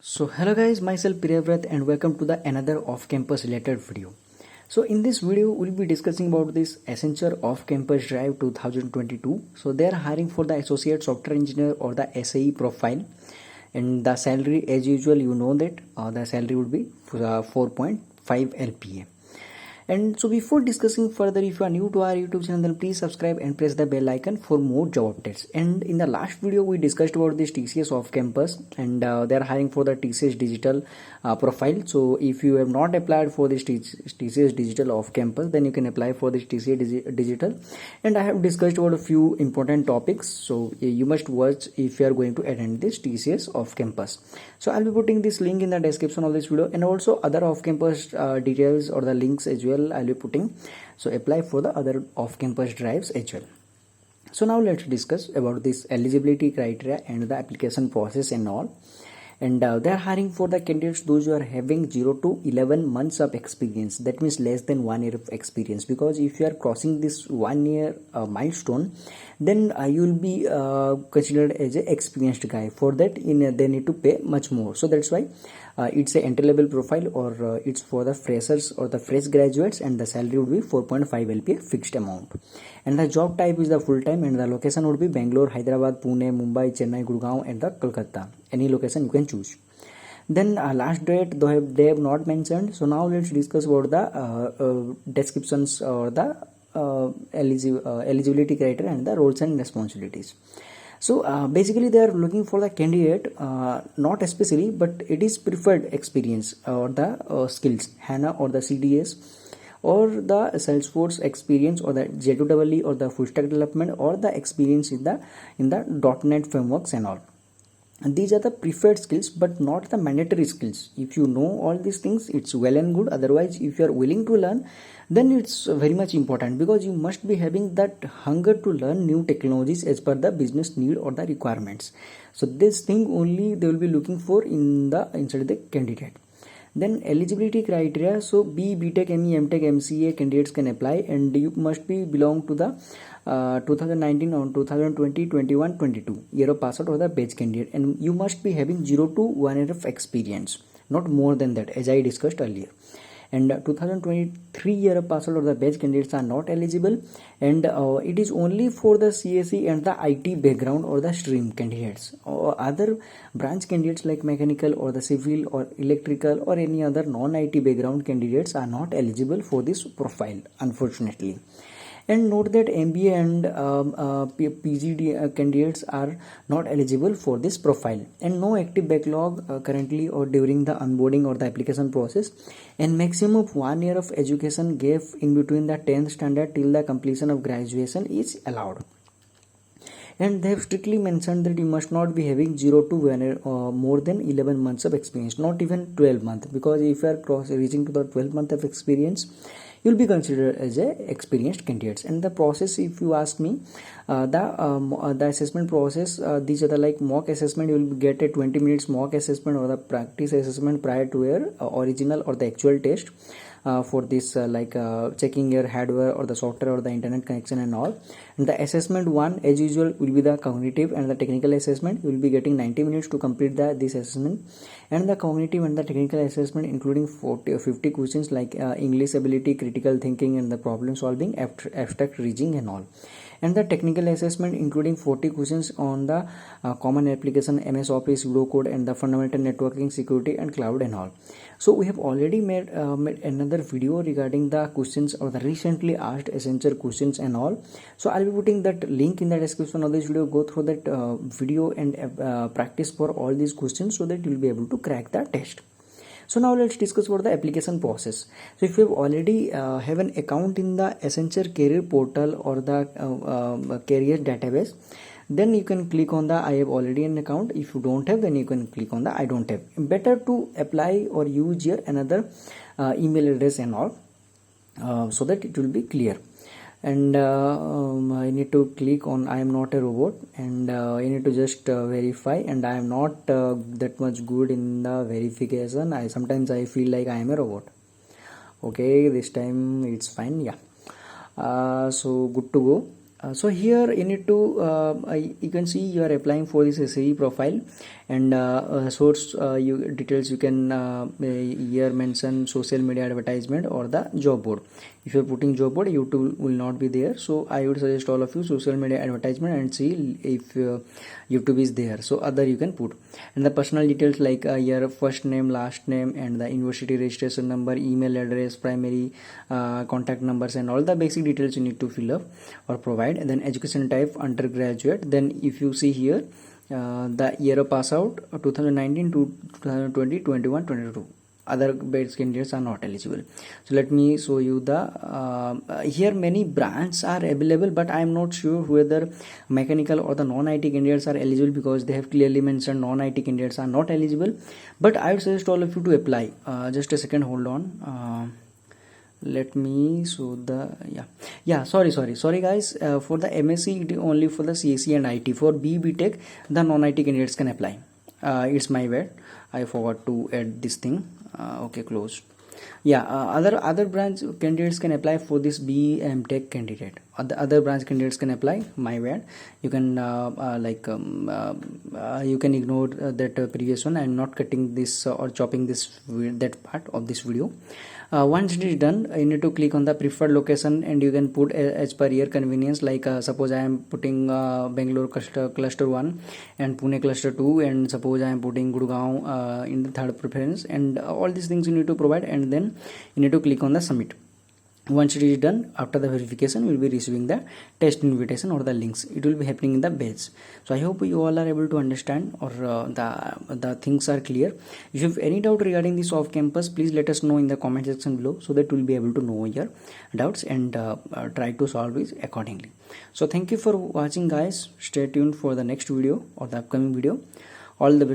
So hello guys, myself Priyavrat and welcome to the another off-campus related video. So in this video we'll be discussing about this Accenture off-campus drive 2022. So they are hiring for the associate software engineer or the SAE profile, and the salary as usual you know that the salary would be 4.5 LPA. And so before discussing further, if you are new to our YouTube channel, then please subscribe and press the bell icon for more job updates. And in the last video, we discussed about this TCS off campus, and they are hiring for the TCS digital profile. So if you have not applied for this TCS digital off campus, then you can apply for this TCS digital. And I have discussed about a few important topics. So you must watch if you are going to attend this TCS off campus. So I'll be putting this link in the description of this video, and also other off campus details or the links as well I'll be putting. So apply for the other off-campus drives as well. So now let's discuss about this eligibility criteria and the application process and all. And they are hiring for the candidates those who are having 0 to 11 months of experience. That means less than 1 year of experience, because if you are crossing this 1 year milestone, then you will be considered as an experienced guy. For that they need to pay much more. So that's why it's a entry level profile, or it's for the freshers or the fresh graduates, and the salary would be 4.5 LPA fixed amount. And the job type is the full time, and the location would be Bangalore, Hyderabad, Pune, Mumbai, Chennai, Gurgaon, and the Kolkata. Any location you can choose. Then last date they have not mentioned. So now let's discuss about the descriptions or the eligibility criteria and the roles and responsibilities. So basically they are looking for the candidate, not especially, but it is preferred experience or the skills, HANA or the CDS, or the Salesforce experience, or the J2EE, or the full stack development, or the experience in the .NET frameworks and all. And these are the preferred skills, but not the mandatory skills. If you know all these things, it's well and good. Otherwise, if you are willing to learn, then it's very much important, because you must be having that hunger to learn new technologies as per the business need or the requirements. So this thing only they will be looking for inside the candidate. Then eligibility criteria. So BTech, ME, MTech, MCA candidates can apply, and you must be belong to the 2019 or 2020, 21, 22 year of pass out or the batch candidate, and you must be having 0 to 1 year of experience, not more than that, as I discussed earlier. And 2023 year of pass out or the batch candidates are not eligible, and it is only for the CSE and the IT background or the stream candidates. Or other branch candidates like mechanical or the civil or electrical or any other non-IT background candidates are not eligible for this profile, unfortunately. And note that MBA and PGD candidates are not eligible for this profile, and no active backlog currently or during the onboarding or the application process, and maximum of 1 year of education gap in between the 10th standard till the completion of graduation is allowed. And they have strictly mentioned that you must not be having 0 to 1 year, more than 11 months of experience, not even 12 months, because if you are reaching to the 12 month of experience, you'll be considered as a experienced candidates. And the process, if you ask me, the assessment process, these are the like mock assessment. You will get a 20 minutes mock assessment or the practice assessment prior to your original or the actual test. For this checking your hardware or the software or the internet connection and all. And the assessment one, as usual, will be the cognitive and the technical assessment. You will be getting 90 minutes to complete this assessment. And the cognitive and the technical assessment including 40 or 50 questions like English ability, critical thinking, and the problem solving, abstract reasoning and all. And the technical assessment including 40 questions on the common application, MS Office, low code, and the fundamental networking, security, and cloud and all. So we have already made another video regarding the questions or the recently asked Accenture questions and all. So I'll be putting that link in the description of this video. Go through that video and practice for all these questions so that you'll be able to crack the test. So now let's discuss about the application process. So if you have already have an account in the Accenture career portal or the career database, then you can click on the I have already an account. If you don't have, then you can click on the I don't have. Better to apply or use your another email address and all, so that it will be clear. And I need to click on I am not a robot, and I need to just verify, and I am not that much good in the verification. Sometimes I feel like I am a robot. Okay, this time it's fine. Yeah. So good to go. So here you need to you can see you are applying for this SAE profile, and source details you can here mention social media advertisement or the job board. If you are putting job board, YouTube will not be there, so I would suggest all of you social media advertisement and see if YouTube is there. So other you can put, and the personal details like your first name, last name, and the university registration number, email address, primary contact numbers, and all the basic details you need to fill up or provide. And then education type undergraduate. Then if you see here the year of pass out 2019 to 2020, 21, 22, other base candidates are not eligible. So let me show you the here many branches are available, but I am not sure whether mechanical or the non-IT candidates are eligible, because they have clearly mentioned non-IT candidates are not eligible. But I would suggest all of you to apply. Just a second, hold on. Let me show the sorry guys, for the MSc it is only for the CSE and IT. For BTech the non-IT candidates can apply. It's my bad, I forgot to add this thing. Okay, close. Other branch candidates can apply for this BTech candidate. Other branch candidates can apply, my bad. You can you can ignore that previous one. I am not cutting this or chopping this that part of this video. Once it is done, you need to click on the preferred location, and you can put as per your convenience. Like suppose I am putting Bangalore cluster 1 and Pune cluster 2, and suppose I am putting Gurgaon in the third preference, and all these things you need to provide, and then you need to click on the submit. Once it is done, after the verification, you will be receiving the test invitation or the links. It will be happening in the batch. So I hope you all are able to understand, or the things are clear. If you have any doubt regarding this off campus, please let us know in the comment section below, so that we will be able to know your doubts and try to solve it accordingly. So thank you for watching guys. Stay tuned for the next video or the upcoming video. All the best.